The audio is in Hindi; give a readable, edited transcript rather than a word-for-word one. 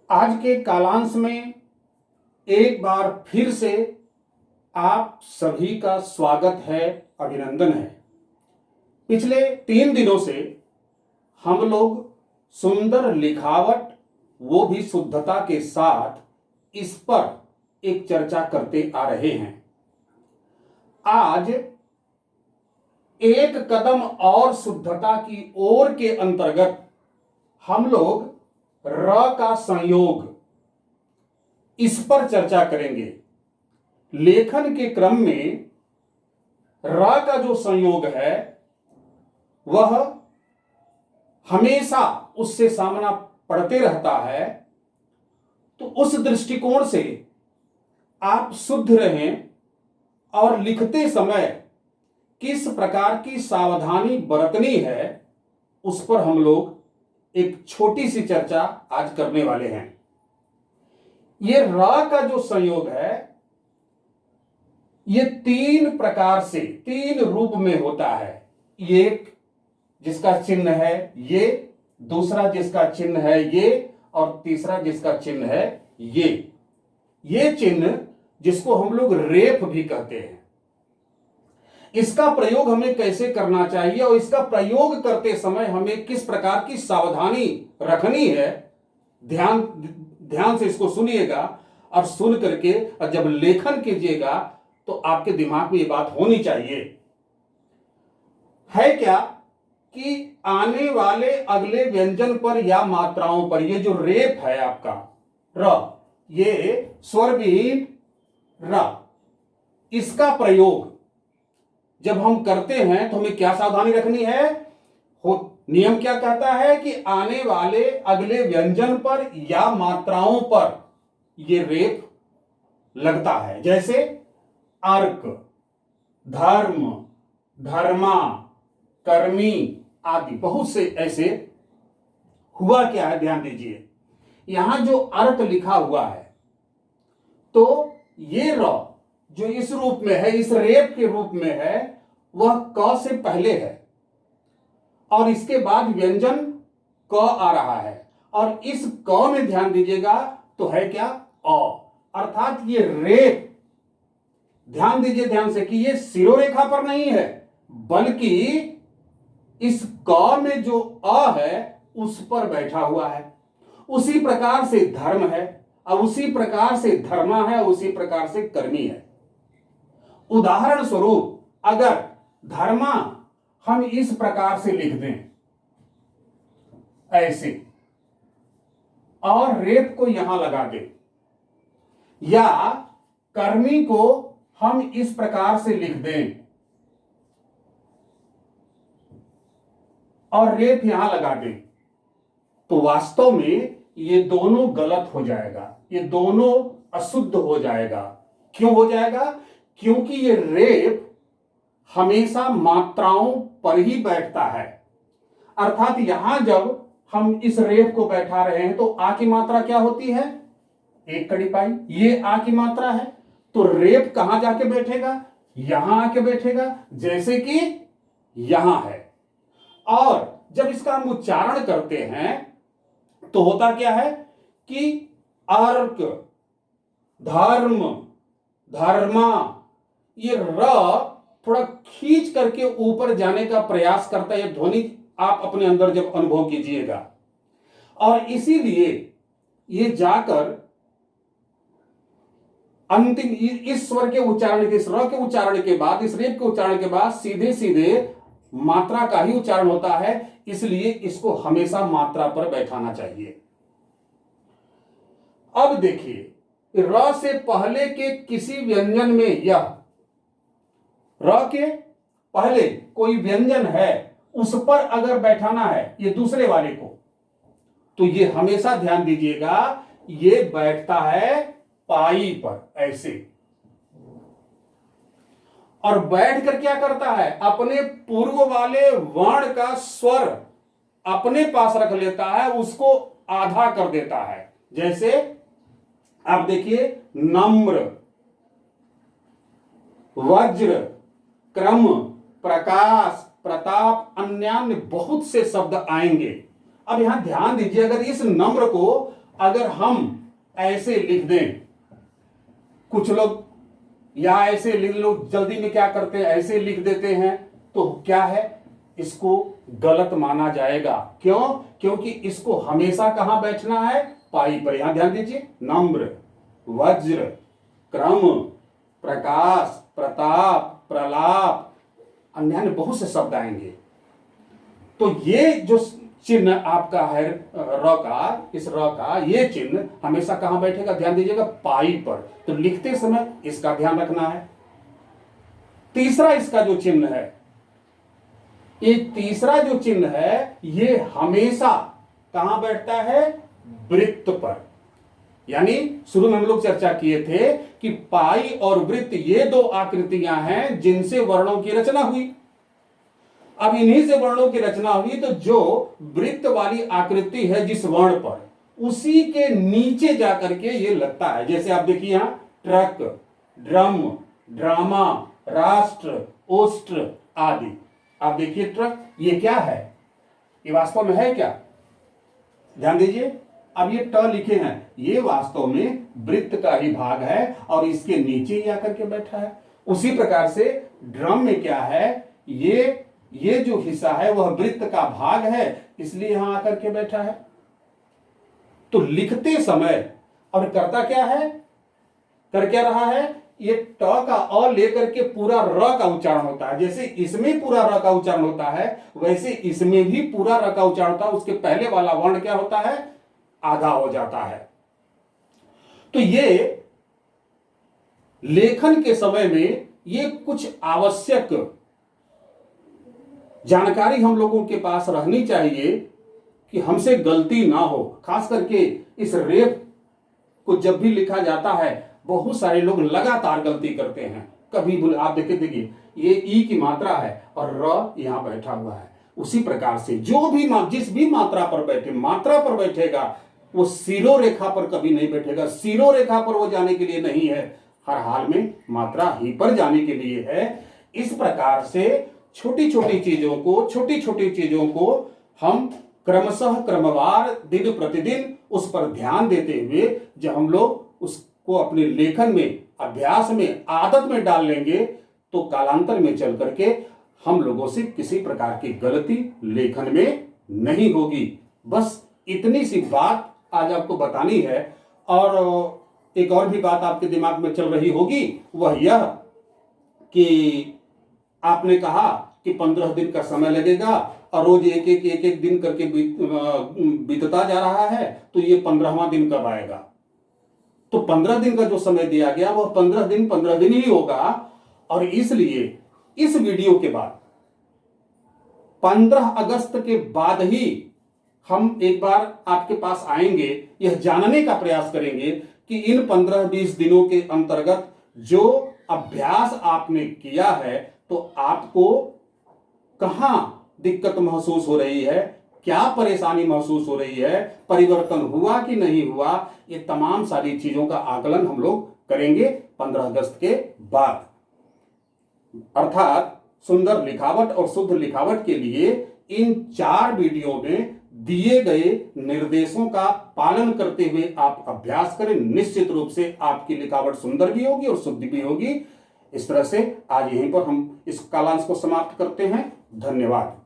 आज के कालांश में एक बार फिर से आप सभी का स्वागत है, अभिनंदन है। पिछले 3 दिनों से हम लोग सुंदर लिखावट, वो भी शुद्धता के साथ, इस पर एक चर्चा करते आ रहे हैं। आज एक कदम और शुद्धता की ओर के अंतर्गत हम लोग र का संयोग, इस पर चर्चा करेंगे। लेखन के क्रम में र का जो संयोग है वह हमेशा उससे सामना पड़ते रहता है। तो उस दृष्टिकोण से आप शुद्ध रहें और लिखते समय किस प्रकार की सावधानी बरतनी है, उस पर हम लोग एक छोटी सी चर्चा आज करने वाले हैं। ये र का जो संयोग है, ये 3 प्रकार से, 3 रूप में होता है। एक जिसका चिन्ह है ये, दूसरा जिसका चिन्ह है ये, और तीसरा जिसका चिन्ह है ये चिन्ह जिसको हम लोग रेफ भी कहते हैं। इसका प्रयोग हमें कैसे करना चाहिए और इसका प्रयोग करते समय हमें किस प्रकार की सावधानी रखनी है, ध्यान से इसको सुनिएगा। और सुन करके और जब लेखन कीजिएगा तो आपके दिमाग में ये बात होनी चाहिए। है क्या कि आने वाले अगले व्यंजन पर या मात्राओं पर ये जो रेप है आपका र, ये स्वर विहीन र, इसका प्रयोग जब हम करते हैं तो हमें क्या सावधानी रखनी है। नियम क्या कहता है कि आने वाले अगले व्यंजन पर या मात्राओं पर ये रेप लगता है। जैसे अर्क, धर्म, धर्मा, कर्मी आदि बहुत से ऐसे। हुआ क्या है, ध्यान दीजिए, यहां जो अर्क लिखा हुआ है तो ये र जो इस रूप में है, इस रेप के रूप में है, वह क से पहले है और इसके बाद व्यंजन क आ रहा है। और इस क में ध्यान दीजिएगा तो है क्या, अ, अर्थात ये रेप, ध्यान दीजिए ध्यान से, कि ये शिरोरेखा पर नहीं है, बल्कि इस क में जो अ है उस पर बैठा हुआ है। उसी प्रकार से धर्म है और उसी प्रकार से धर्मा है, उसी प्रकार से कर्मी है। उदाहरण स्वरूप अगर धर्मा हम इस प्रकार से लिख दें ऐसे, और रेप को यहां लगा दें, या कर्मी को हम इस प्रकार से लिख दें और रेप यहां लगा दें, तो वास्तव में ये दोनों गलत हो जाएगा, ये दोनों अशुद्ध हो जाएगा। क्यों हो जाएगा? क्योंकि ये रेप हमेशा मात्राओं पर ही बैठता है। अर्थात यहां जब हम इस रेप को बैठा रहे हैं तो आ की मात्रा क्या होती है, 1 कड़ी पाई, ये आ की मात्रा है। तो रेप कहां जाके बैठेगा, यहां आके बैठेगा, जैसे कि यहां है। और जब इसका हम उच्चारण करते हैं तो होता क्या है कि अर्क, धर्म, धर्मा, ये र थोड़ा खींच करके ऊपर जाने का प्रयास करता है। ये ध्वनि आप अपने अंदर जब अनुभव कीजिएगा, और इसीलिए ये जाकर अंतिम इस स्वर के उच्चारण के, इस र के उच्चारण के बाद, इस रेप के उच्चारण के बाद सीधे सीधे मात्रा का ही उच्चारण होता है। इसलिए इसको हमेशा मात्रा पर बैठाना चाहिए। अब देखिए, र से पहले के किसी व्यंजन में, यह र के पहले कोई व्यंजन है उस पर अगर बैठाना है ये दूसरे वाले को, तो ये हमेशा ध्यान दीजिएगा, ये बैठता है पाई पर ऐसे, और बैठ कर क्या करता है, अपने पूर्व वाले वर्ण का स्वर अपने पास रख लेता है, उसको आधा कर देता है। जैसे आप देखिए, नम्र, वज्र, क्रम, प्रकाश, प्रताप, अन्यान्य बहुत से शब्द आएंगे। अब यहां ध्यान दीजिए, अगर इस नम्र को अगर हम ऐसे लिख दें, कुछ लोग या ऐसे लोग जल्दी में क्या करते हैं, ऐसे लिख देते हैं, तो क्या है, इसको गलत माना जाएगा। क्यों? क्योंकि इसको हमेशा कहां बैठना है, पाई पर। यहां ध्यान दीजिए, नम्र, वज्र, क्रम, प्रकाश, प्रताप, प्रलाप, अन्य बहुत से शब्द आएंगे। तो ये जो चिन्ह आपका है र का, इस र का ये चिन्ह हमेशा कहां बैठेगा, ध्यान दीजिएगा, पाई पर। तो लिखते समय इसका ध्यान रखना है। तीसरा इसका जो चिन्ह है, ये तीसरा जो चिन्ह है, ये हमेशा कहां बैठता है, वृत्त पर। यानी शुरू में हम लोग चर्चा किए थे कि पाई और वृत्त ये दो आकृतियां हैं जिनसे वर्णों की रचना हुई। अब इन्हीं से वर्णों की रचना हुई, तो जो वृत्त वाली आकृति है जिस वर्ण पर, उसी के नीचे जाकर के ये लगता है। जैसे आप देखिए यहां ट्रक, ड्रम, ड्रामा, राष्ट्र, ओष्ट्र आदि। आप देखिए ट्रक, ये क्या है, ये वास्तव में है क्या, ध्यान दीजिए। अब ये ट लिखे हैं, ये वास्तव में वृत्त का ही भाग है और इसके नीचे ही आकर के बैठा है। उसी प्रकार से ड्रम में क्या है, ये जो हिस्सा है वह वृत्त का भाग है, इसलिए यहां आकर के बैठा है। तो लिखते समय, और करता क्या है, कर क्या रहा है, ये ट का अ लेकर के पूरा र का उच्चारण होता है। जैसे इसमें पूरा र का उच्चारण होता है, वैसे इसमें भी पूरा र का उच्चारण होता है। उसके पहले वाला वर्ण क्या होता है, आधा हो जाता है। तो ये लेखन के समय में ये कुछ आवश्यक जानकारी हम लोगों के पास रहनी चाहिए कि हमसे गलती ना हो। खास करके इस रेफ को जब भी लिखा जाता है, बहुत सारे लोग लगातार गलती करते हैं। कभी आप देखिए ये ई की मात्रा है और र यहां बैठा हुआ है। उसी प्रकार से जो भी जिस भी मात्रा पर बैठेगा, वो सीरो रेखा पर कभी नहीं बैठेगा। सीरो रेखा पर वो जाने के लिए नहीं है, हर हाल में मात्रा ही पर जाने के लिए है। इस प्रकार से छोटी छोटी चीजों को हम क्रमशः क्रमवार दिन प्रतिदिन उस पर ध्यान देते हुए जब हम लोग उसको अपने लेखन में, अभ्यास में, आदत में डाल लेंगे, तो कालांतर में चल करके हम लोगों से किसी प्रकार की गलती लेखन में नहीं होगी। बस इतनी सी बात आज आपको बतानी है। और एक और भी बात आपके दिमाग में चल रही होगी, वह यह कि आपने कहा कि 15 दिन का समय लगेगा और रोज एक दिन करके बीतता जा रहा है, तो ये 15वां दिन कब आएगा। तो 15 दिन का जो समय दिया गया वह 15 दिन ही होगा। और इसलिए इस वीडियो के बाद 15 अगस्त के बाद ही हम एक बार आपके पास आएंगे, यह जानने का प्रयास करेंगे कि इन 15-20 दिनों के अंतर्गत जो अभ्यास आपने किया है, तो आपको कहां दिक्कत महसूस हो रही है, क्या परेशानी महसूस हो रही है, परिवर्तन हुआ कि नहीं हुआ, ये तमाम सारी चीजों का आकलन हम लोग करेंगे 15 अगस्त के बाद। अर्थात सुंदर लिखावट और शुद्ध लिखावट के लिए इन 4 वीडियो में दिए गए निर्देशों का पालन करते हुए आप अभ्यास करें। निश्चित रूप से आपकी लिखावट सुंदर भी होगी और शुद्ध भी होगी। इस तरह से आज यहीं पर हम इस कालांश को समाप्त करते हैं। धन्यवाद।